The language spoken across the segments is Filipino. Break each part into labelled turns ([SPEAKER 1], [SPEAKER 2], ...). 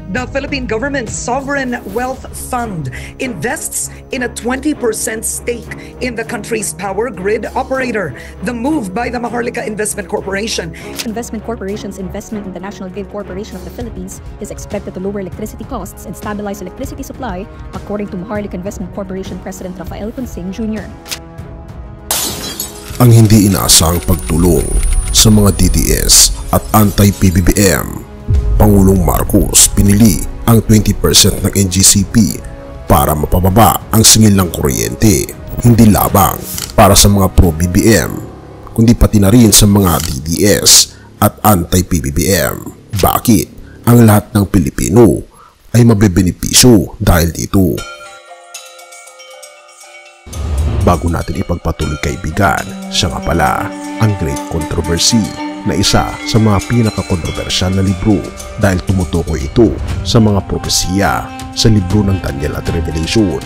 [SPEAKER 1] The Philippine government's Sovereign Wealth Fund invests in a 20% stake in the country's power grid operator. The move by the Maharlika Investment Corporation.
[SPEAKER 2] Investment Corporation's investment in the National Grid Corporation of the Philippines is expected to lower electricity costs and stabilize electricity supply, according to Maharlika Investment Corporation President Rafael Consing Jr.
[SPEAKER 3] Ang hindi inaasahang pagtulong sa mga DDS at anti-PBBM. Pangulong Marcos pinili ang 20% ng NGCP para mapababa ang singil ng kuryente, hindi labang para sa mga pro-BBM, kundi pati na rin sa mga DDS at anti-PBBM. Bakit ang lahat ng Pilipino ay mabebenepisyo dahil dito? Bago natin ipagpatuloy kaibigan, siya nga pala ang Great Controversy na isa sa mga pinaka-kontrobersyal na libro dahil tumutukoy ito sa mga propesiya sa libro ng Daniel at Revelation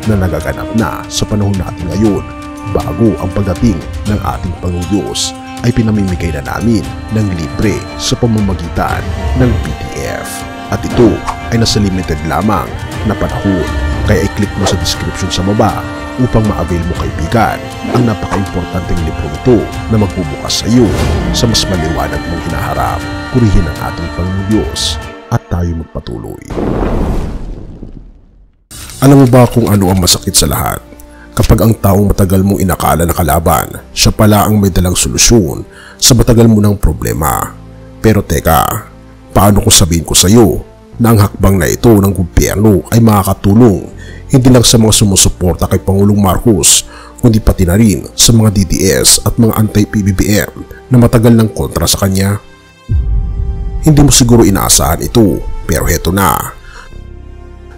[SPEAKER 3] na nagaganap na sa panahon natin ngayon bago ang pagdating ng ating Panginoong Diyos ay pinamimigay na namin ng libre sa pamamagitan ng PDF. At ito ay nasa limited lamang na panahon, kaya i-click mo sa description sa baba upang ma-avail mo kaibigan ang napaka-importanteng libro ito na magbubukas sa iyo sa mas maliwanag mong hinaharap. Purihin ang ating Panginoong Diyos at tayo magpatuloy. Alam mo ba kung ano ang masakit sa lahat? Kapag ang taong matagal mong inakala na kalaban, siya pala ang may dalang solusyon sa matagal mo ng problema. Pero teka, paano kung sabihin ko sa iyo na ang hakbang na ito ng gobyerno ay makakatulong hindi lang sa mga sumusuporta kay Pangulong Marcos, kundi pati na rin sa mga DDS at mga anti-PBBM na matagal ng kontra sa kanya? Hindi mo siguro inaasahan ito, pero heto na.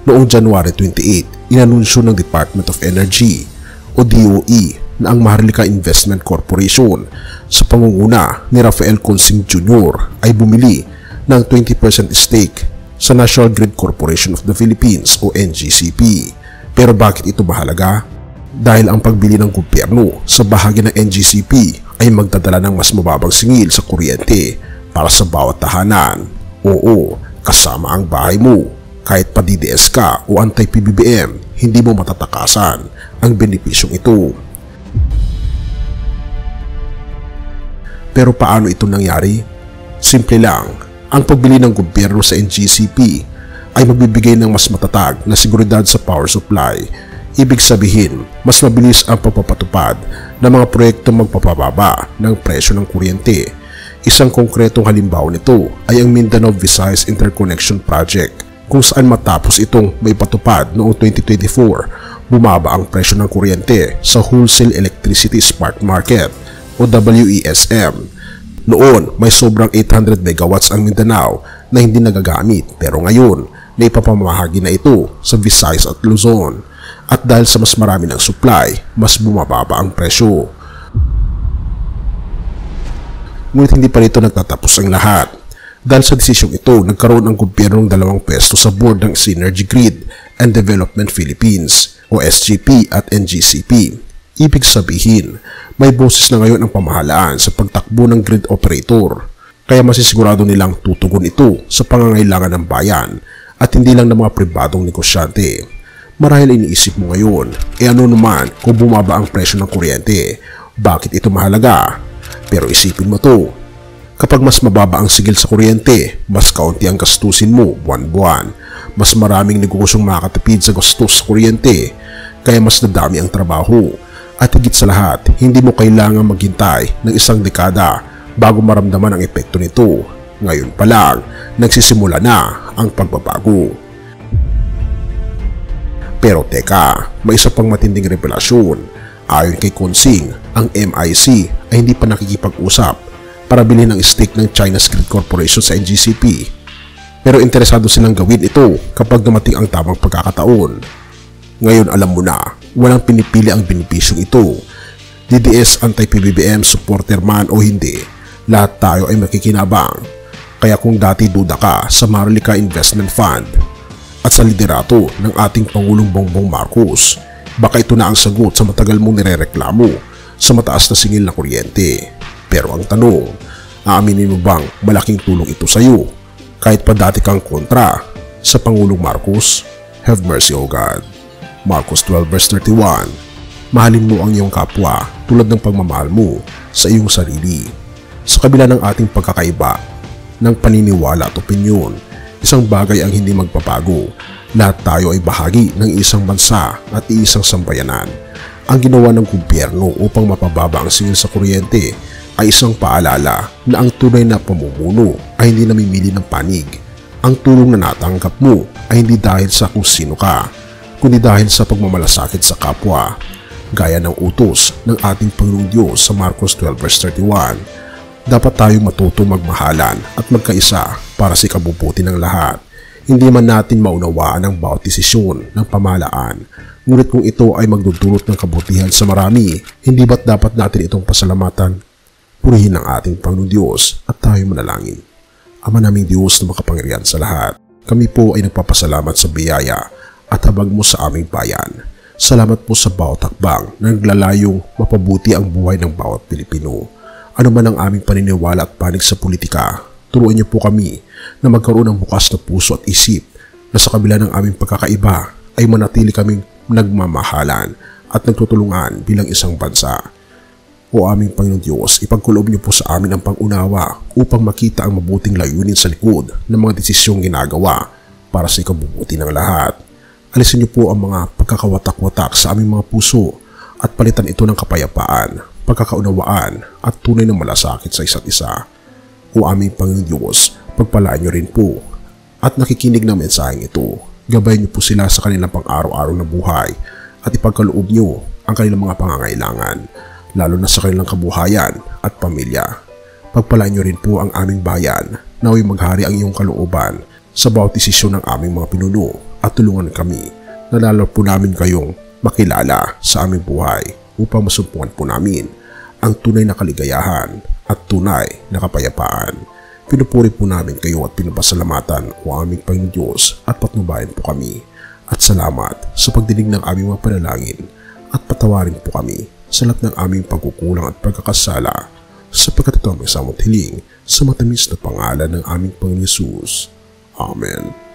[SPEAKER 3] Noong January 28, inanunsyo ng Department of Energy o DOE na ang Maharlika Investment Corporation sa pangunguna ni Rafael Consing Jr. ay bumili ng 20% stake sa National Grid Corporation of the Philippines o NGCP. Pero bakit ito mahalaga? Dahil ang pagbili ng gobyerno sa bahagi ng NGCP ay magdadala ng mas mababang singil sa kuryente para sa bawat tahanan. Oo, kasama ang bahay mo. Kahit pa DDS ka o anti-PBBM, hindi mo matatakasan ang benepisyong ito. Pero paano ito nangyari? Simple lang. Ang pagbili ng gobyerno sa NGCP ay magbibigay ng mas matatag na seguridad sa power supply. Ibig sabihin, mas mabilis ang pagpapatupad ng mga proyektong magpapababa ng presyo ng kuryente. Isang konkretong halimbawa nito ay ang Mindanao Visayas Interconnection Project, kung saan matapos itong may patupad noong 2024, bumaba ang presyo ng kuryente sa Wholesale Electricity Spot Market o WESM. Noon, may sobrang 800 megawatts ang Mindanao na hindi nagagamit, pero ngayon, naipapamahagi na ito sa Visayas at Luzon. At dahil sa mas marami ng supply, mas bumababa ang presyo. Ngunit hindi pa rito nagtatapos ang lahat. Dahil sa desisyong ito, nagkaroon ang gobyernong 2 pwesto sa board ng Synergy Grid and Development Philippines o SGP at NGCP. Ibig sabihin, may boses na ngayon ang pamahalaan sa pagtakbo ng grid operator, kaya masisigurado nilang tutugon ito sa pangangailangan ng bayan at hindi lang ng mga pribadong negosyante. Marahil iniisip mo ngayon, ano naman kung bumaba ang presyo ng kuryente? Bakit ito mahalaga? Pero isipin mo to, kapag mas mababa ang sigil sa kuryente, mas kaunti ang gastusin mo buwan-buwan. Mas maraming negosyong makakatipid sa gastos sa kuryente, kaya mas nadami ang trabaho. At higit sa lahat, hindi mo kailangan maghintay ng 1 dekada bago maramdaman ang epekto nito. Ngayon pa lang, nagsisimula na ang pagbabago. Pero teka, may isa pang matinding revelasyon. Ayon kay Consing, ang MIC ay hindi pa nakikipag-usap para bilhin ang stake ng China's Grid Corporation sa NGCP. Pero interesado silang gawin ito kapag dumating ang tamang pagkakataon. Ngayon alam mo na, walang pinipili ang benepisyong ito. DDS, anti-PBBM, supporter man o hindi, lahat tayo ay makikinabang. Kaya kung dati duda ka sa Maharlika Investment Fund at sa liderato ng ating Pangulong Bongbong Marcos, baka ito na ang sagot sa matagal mong nirereklamo sa mataas na singil na kuryente. Pero ang tanong, aaminin mo bang malaking tulong ito sa iyo? Kahit pa dati kang kontra, sa Pangulong Marcos, "Have mercy, O God." Marcos 12 verse 31, mahalin mo ang iyong kapwa tulad ng pagmamahal mo sa iyong sarili. Sa kabila ng ating pagkakaiba ng paniniwala at opinyon, isang bagay ang hindi magpapago. Lahat tayo ay bahagi ng isang bansa at isang sambayanan. Ang ginawa ng gobyerno upang mapababa ang singil sa kuryente ay isang paalala na ang tunay na pamumuno ay hindi namimili ng panig. Ang tulong na natanggap mo ay hindi dahil sa kung sino ka, kundi dahil sa pagmamalasakit sa kapwa. Gaya ng utos ng ating Panginoong Diyos sa Marcos 12 verse 31, dapat tayong matutong magmahalan at magkaisa para sa ikabubuti ng lahat. Hindi man natin maunawaan ang bawat desisyon ng pamahalaan, ngunit kung ito ay magdudulot ng kabutihan sa marami, hindi ba't dapat natin itong pasalamatan? Purihin ang ating Panginoong Diyos at tayo manalangin. Ama naming Diyos na makapangyarihan sa lahat, kami po ay nagpapasalamat sa biyaya at habag mo sa aming bayan. Salamat po sa bawat hakbang na naglalayong mapabuti ang buhay ng bawat Pilipino. Ano man ang aming paniniwala at panig sa politika, turuan niyo po kami na magkaroon ng bukas na puso at isip na sa kabila ng aming pagkakaiba ay manatili kaming nagmamahalan at nagtutulungan bilang isang bansa. O aming Panginoon Diyos, ipagkulob niyo po sa amin ang pang-unawa upang makita ang mabuting layunin sa likod ng mga desisyong ginagawa para sa ikabubuti ng lahat. Alisin niyo po ang mga pagkakawatak-watak sa aming mga puso at palitan ito ng kapayapaan, pagkakaunawaan at tunay na malasakit sa isa't isa. O aming Panginoon Diyos, pagpalaan niyo rin po at nakikinig ng mensaheng ito. Gabayan niyo po sila sa kanilang pang-araw-araw na buhay at ipagkaloob niyo ang kanilang mga pangangailangan, lalo na sa kanilang kabuhayan at pamilya. Pagpalaan niyo rin po ang aming bayan, nawa'y maghari ang iyong kalooban sa bawat desisyon ng aming mga pinuno at tulungan kami na lalo po namin kayong makilala sa aming buhay upang masumpungan po namin ang tunay na kaligayahan at tunay na kapayapaan. Pinupuri po namin kayo at pinapasalamatan o aming Panginoon Diyos at patnubayan po kami. At salamat sa pagdinig ng aming mga panalangin at patawarin po kami sa lahat ng aming pagkukulang at pagkakasala sapagkat ito ang isang hiling sa matamis na pangalan ng aming Panginoon Hesus. Amen.